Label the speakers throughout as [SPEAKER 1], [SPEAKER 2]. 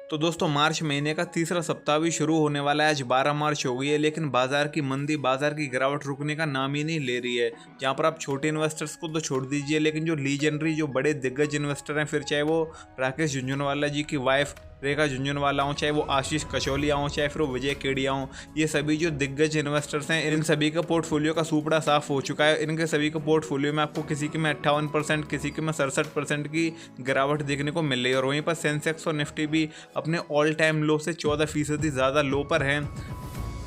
[SPEAKER 1] तो दोस्तों मार्च महीने का तीसरा सप्ताह भी शुरू होने वाला है। आज 12 मार्च हो गई है, लेकिन बाजार की मंदी, बाजार की गिरावट रुकने का नाम ही नहीं ले रही है। जहां पर आप छोटे इन्वेस्टर्स को तो छोड़ दीजिए, लेकिन जो लीजेंडरी, जो बड़े दिग्गज इन्वेस्टर हैं, फिर चाहे वो राकेश झुनझुनवाला जी की वाइफ रेखा झुनझुनवाला हों, चाहे वो आशीष कचौलिया हों, चाहे फिर वो विजय केडिया हों, ये सभी जो दिग्गज इन्वेस्टर्स हैं, इन सभी का पोर्टफोलियो का सूपड़ा साफ हो चुका है। इनके सभी के पोर्टफोलियो में आपको किसी के में 58%, किसी के में 67% की गिरावट देखने को मिल रही है। और वहीं पर सेंसेक्स और निफ्टी भी अपने ऑल टाइम लो से 14% ज़्यादा लो पर हैं।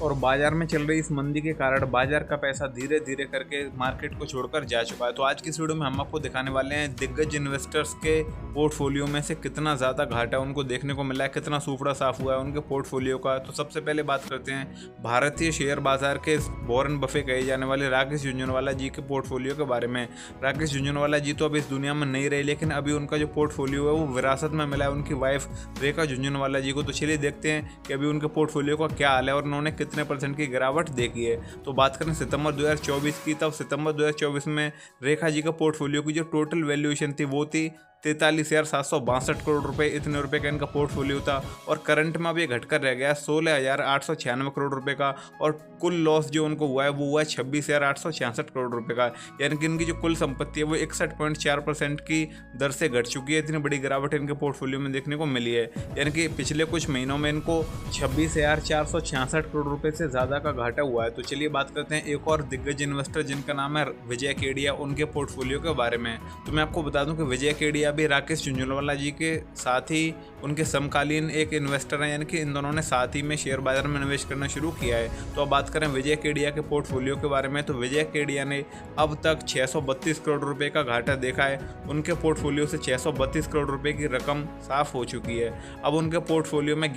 [SPEAKER 1] और बाजार में चल रही इस मंदी के कारण बाजार का पैसा धीरे धीरे करके मार्केट को छोड़कर जा चुका है। तो आज की इस वीडियो में हम आपको दिखाने वाले हैं दिग्गज इन्वेस्टर्स के पोर्टफोलियो में से कितना ज़्यादा घाटा उनको देखने को मिला है, कितना सूपड़ा साफ हुआ है उनके पोर्टफोलियो का। तो सबसे पहले बात करते हैं भारतीय शेयर बाजार के वॉरेन बफे कहे जाने वाले राकेश झुनझुनवाला जी के पोर्टफोलियो के बारे में। राकेश झुनझुनवाला जी तो अब इस दुनिया में नहीं रहे, लेकिन अभी उनका जो पोर्टफोलियो है वो विरासत में मिला है उनकी वाइफ रेखा झुनझुनवाला जी को। तो चलिए देखते हैं कि अभी उनके पोर्टफोलियो का क्या हाल है और उन्होंने कितने % की गिरावट देखी है। तो बात करें सितंबर 2024 की, तब सितंबर 2024 में रेखा जी का पोर्टफोलियो की जो टोटल वैल्यूएशन थी वो थी 43,762 करोड़ रुपए। इतने रुपए का इनका पोर्टफोलियो था। और करंट में अब ये घटकर रह गया 16,896 करोड़ रुपए का। और कुल लॉस जो उनको हुआ है वो हुआ है 26,866 करोड़ रुपए का। यानी कि इनकी जो कुल संपत्ति है वो 61.4% की दर से घट चुकी है। इतनी बड़ी गिरावट इनके पोर्टफोलियो में देखने को मिली है। यानी कि पिछले कुछ महीनों में इनको 26,466 करोड़ रुपए से ज़्यादा का घाटा हुआ है। तो चलिए बात करते हैं एक और दिग्गज इन्वेस्टर जिनका नाम है विजय केडिया, उनके पोर्टफोलियो के बारे में। तो मैं आपको बता दूं कि विजय केडिया भी राकेश झुनझुनवाला जी के साथ ही उनके समकालीन एक इन्वेस्टर हैं। यानी कि इन दोनों ने साथ ही में शेयर बाजार में निवेश करना शुरू किया है। तो अब बात करें विजय केडिया के पोर्टफोलियो के बारे में, तो विजय केडिया ने अब तक 632 करोड़ रुपए का घाटा देखा है। उनके पोर्टफोलियो से 632 करोड़ रुपए की रकम साफ हो चुकी है। अब उनके पोर्टफोलियो में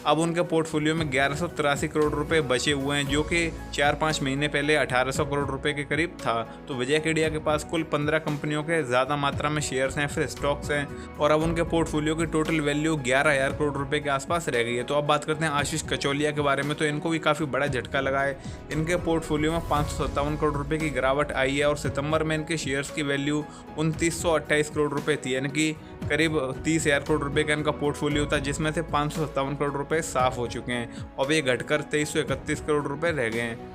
[SPEAKER 1] 1183 करोड़ रुपए बचे हुए हैं, जो कि 4-5 महीने पहले 1800 करोड़ रुपए के करीब था। तो विजय केडिया के पास कुल 15 कंपनियों के ज़्यादा मात्रा में शेयर्स हैं, फिर स्टॉक्स हैं। और अब उनके पोर्टफोलियो की टोटल वैल्यू 11,000 करोड़ रुपए के आसपास रह गई है। तो अब बात करते हैं आशीष कचौलिया के बारे में। तो इनको भी काफ़ी बड़ा झटका लगा है। इनके पोर्टफोलियो में 557 करोड़ रुपये की गिरावट आई है। और सितंबर में इनके शेयर्स की वैल्यू 2928 करोड़ रुपये थी। यानी कि करीब 30,000 करोड़ रुपए का इनका पोर्टफोलियो था, जिसमें से 557 करोड़ रुपए साफ हो चुके हैं। अब ये घटकर 2331 करोड़ रुपए रह गए हैं।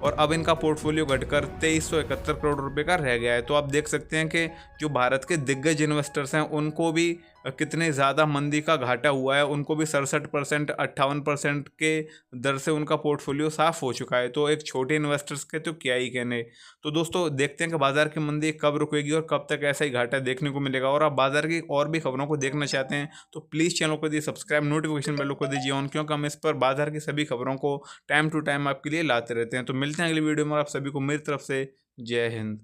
[SPEAKER 1] और अब इनका पोर्टफोलियो घटकर 2371 करोड़ रुपए का रह गया है। तो आप देख सकते हैं कि जो भारत के दिग्गज इन्वेस्टर्स हैं उनको भी कितने ज़्यादा मंदी का घाटा हुआ है। उनको भी 67%, 58% के दर से उनका पोर्टफोलियो साफ हो चुका है। तो एक छोटे इन्वेस्टर्स के तो क्या ही कहने। तो दोस्तों देखते हैं कि बाजार की मंदी कब रुकेगी और कब तक ऐसा ही घाटा देखने को मिलेगा। और आप बाजार की और भी खबरों को देखना चाहते हैं तो प्लीज़ चैनल को दीजिए सब्सक्राइब, नोटिफिकेशन बेल को दीजिए ऑन, क्योंकि हम इस पर बाजार की सभी खबरों को टाइम टू टाइम आपके लिए लाते रहते हैं। तो मिलते हैं अगली वीडियो में। आप सभी को मेरी तरफ से जय हिंद।